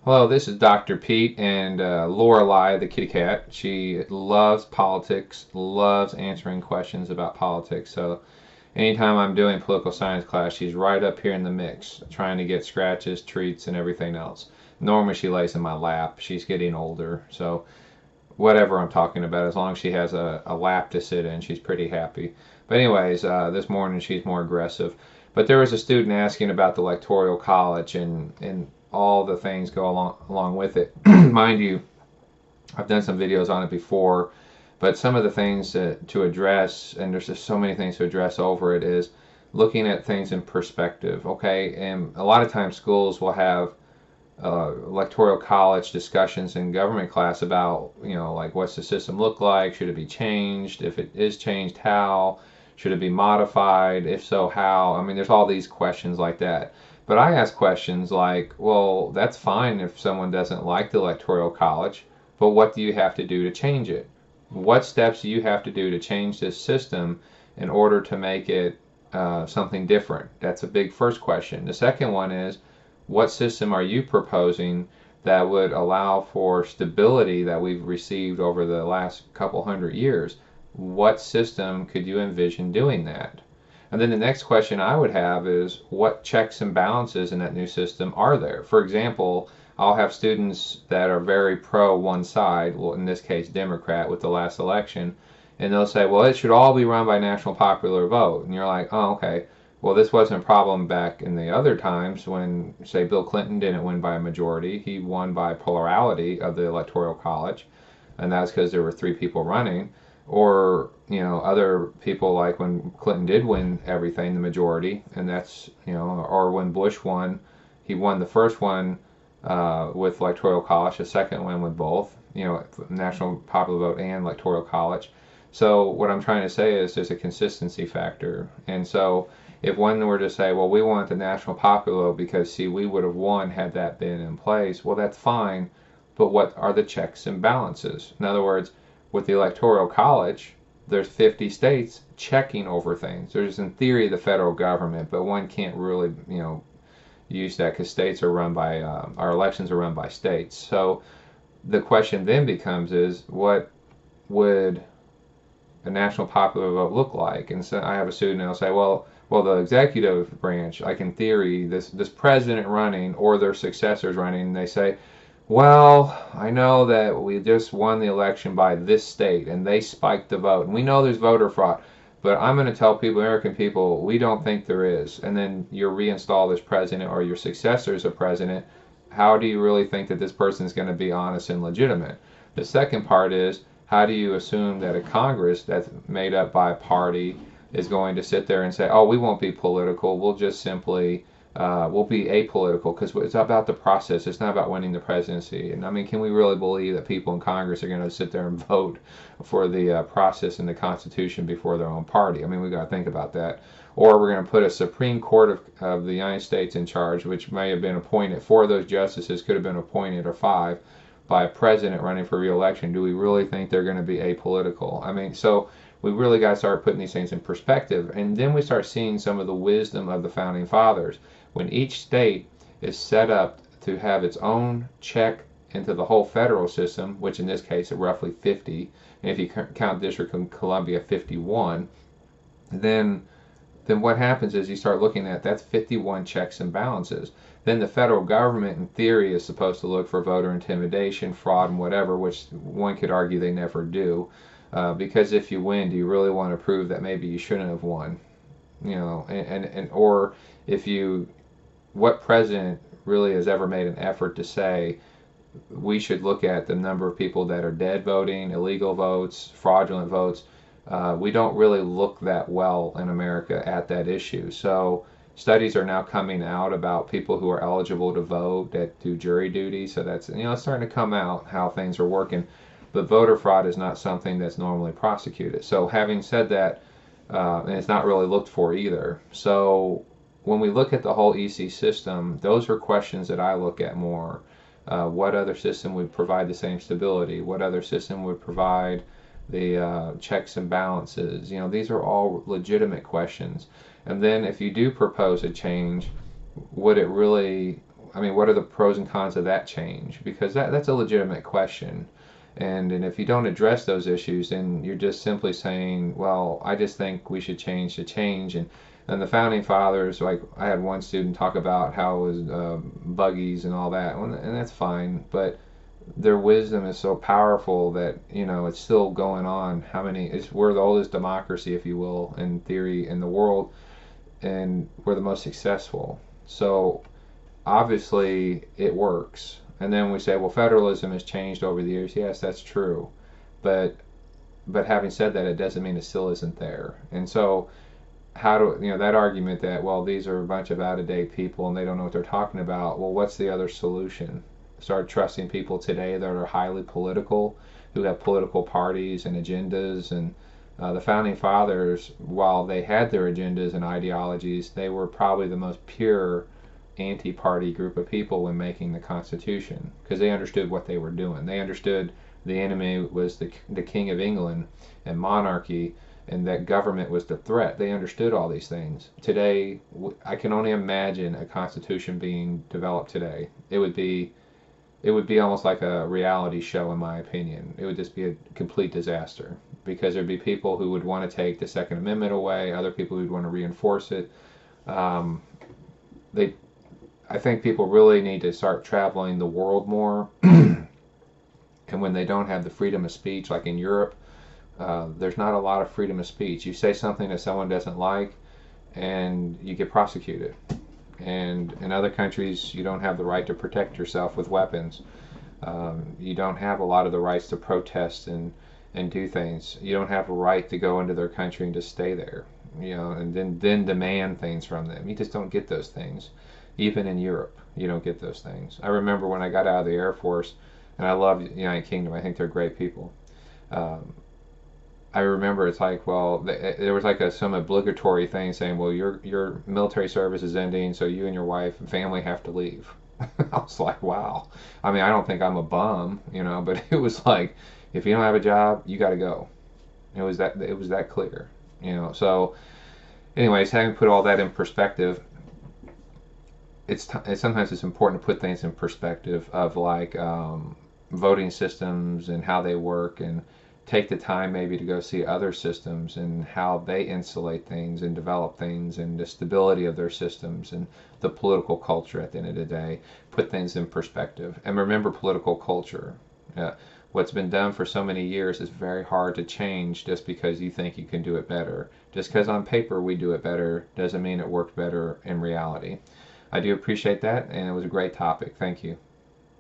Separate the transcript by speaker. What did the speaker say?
Speaker 1: Hello, this is Dr. Pete and Lorelei, the kitty cat. She loves politics, loves answering questions about politics. So anytime I'm doing political science class, she's right up here in the mix, trying to get scratches, treats, and everything else. Normally she lays in my lap. She's getting older, so whatever I'm talking about, as long as she has a lap to sit in, she's pretty happy. But anyways, this morning she's more aggressive. But there was a student asking about the Electoral College and all the things go along with it. Mind you, I've done some videos on it before, but some of the things to address, and there's just so many things to address over it, is looking at things in perspective. Okay, and a lot of times schools will have electoral college discussions in government class about, like what's the system look like? Should it be changed? If it is changed, how? Should it be modified? If so, how? I mean, there's all these questions like that. But I ask questions like, well, that's fine if someone doesn't like the electoral college, but what do you have to do to change it? What steps do you have to do to change this system in order to make it something different? That's a big first question. The second one is, what system are you proposing that would allow for stability that we've received over the last couple hundred years? What system could you envision doing that? And then the next question I would have is, what checks and balances in that new system are there? For example, I'll have students that are very pro one side, well, in this case Democrat with the last election, and they'll say, well, it should all be run by national popular vote. And you're like, oh, okay. Well, this wasn't a problem back in the other times when, say, Bill Clinton didn't win by a majority. He won by plurality of the Electoral College, and that's because there were three people running. Or, other people, like when Clinton did win everything, the majority, and that's, or when Bush won, he won the first one with Electoral College, the second one with both, National Popular Vote and Electoral College. So what I'm trying to say is there's a consistency factor. And so if one were to say, well, we want the national popular vote because, see, we would have won had that been in place, well, that's fine, but what are the checks and balances? In other words, with the Electoral College, there's 50 states checking over things. There's, in theory, the federal government, but one can't really, use that because states are run by, our elections are run by states. So the question then becomes is, what would a national popular vote look like? And so I have a student and I'll say, well, the executive branch, like in theory, this president running or their successors running, and they say, well, I know that we just won the election by this state and they spiked the vote, and we know there's voter fraud, but I'm going to tell people, American people, we don't think there is. And then you reinstall this president or your successor as a president. How do you really think that this person is going to be honest and legitimate? The second part is, how do you assume that a Congress that's made up by a party is going to sit there and say, oh, we won't be political, we'll just simply, we'll be apolitical, because it's about the process, it's not about winning the presidency. And I mean, can we really believe that people in Congress are going to sit there and vote for the process and the Constitution before their own party? I mean, we got to think about that. Or we're going to put a Supreme Court of the United States in charge, which may have been appointed, four of those justices could have been appointed, or five, by a president running for re-election. Do we really think they're going to be apolitical? I mean, so we really got to start putting these things in perspective. And then we start seeing some of the wisdom of the founding fathers. When each state is set up to have its own check into the whole federal system, which in this case are roughly 50, and if you count District of Columbia, 51, then what happens is you start looking at, that's 51 checks and balances. Then the federal government, in theory, is supposed to look for voter intimidation, fraud, and whatever, which one could argue they never do. Because if you win, do you really want to prove that maybe you shouldn't have won? Or if you, what president really has ever made an effort to say we should look at the number of people that are dead voting, illegal votes, fraudulent votes? We don't really look that well in America at that issue. So studies are now coming out about people who are eligible to vote that do jury duty. So that's, it's starting to come out how things are working. But voter fraud is not something that's normally prosecuted. So having said that, and it's not really looked for either. So when we look at the whole EC system, those are questions that I look at more. What other system would provide the same stability? What other system would provide the checks and balances? These are all legitimate questions. And then if you do propose a change, would it really, I mean, what are the pros and cons of that change? Because that's a legitimate question. And if you don't address those issues, then you're just simply saying, well, I just think we should change to change. And the founding fathers, like I had one student talk about how it was buggies and all that, and that's fine, but their wisdom is so powerful that it's still going on. We're the oldest democracy, if you will, in theory in the world, and we're the most successful. So obviously it works. And then we say, well, federalism has changed over the years. Yes, that's true, but having said that, it doesn't mean it still isn't there. And so how do that argument that, well, these are a bunch of out of date people and they don't know what they're talking about? Well, what's the other solution? Start trusting people today that are highly political, who have political parties and agendas. And the founding fathers, while they had their agendas and ideologies, they were probably the most pure anti-party group of people when making the Constitution, because they understood what they were doing. They understood the enemy was the King of England and monarchy, and that government was the threat. They understood all these things. Today, I can only imagine a Constitution being developed today. It would be almost like a reality show, in my opinion. It would just be a complete disaster, because there'd be people who would want to take the Second Amendment away, other people who'd want to reinforce it. They I think people really need to start traveling the world more. And when they don't have the freedom of speech, like in Europe, there's not a lot of freedom of speech. You say something that someone doesn't like, and you get prosecuted. And in other countries, you don't have the right to protect yourself with weapons. You don't have a lot of the rights to protest and do things. You don't have a right to go into their country and just stay there, and then demand things from them. You just don't get those things. Even in Europe, you don't get those things. I remember when I got out of the Air Force, and I love the United Kingdom. I think they're great people. I remember it's like, well, there was like some obligatory thing saying, well, your military service is ending, so you and your wife and family have to leave. I was like, wow. I mean, I don't think I'm a bum, but it was like, if you don't have a job, you got to go. It was that clear, So, anyways, having put all that in perspective, sometimes it's important to put things in perspective of like voting systems and how they work, and take the time maybe to go see other systems and how they insulate things and develop things, and the stability of their systems and the political culture at the end of the day. Put things in perspective and remember political culture. What's been done for so many years is very hard to change just because you think you can do it better. Just because on paper we do it better doesn't mean it worked better in reality. I do appreciate that, and it was a great topic. Thank you.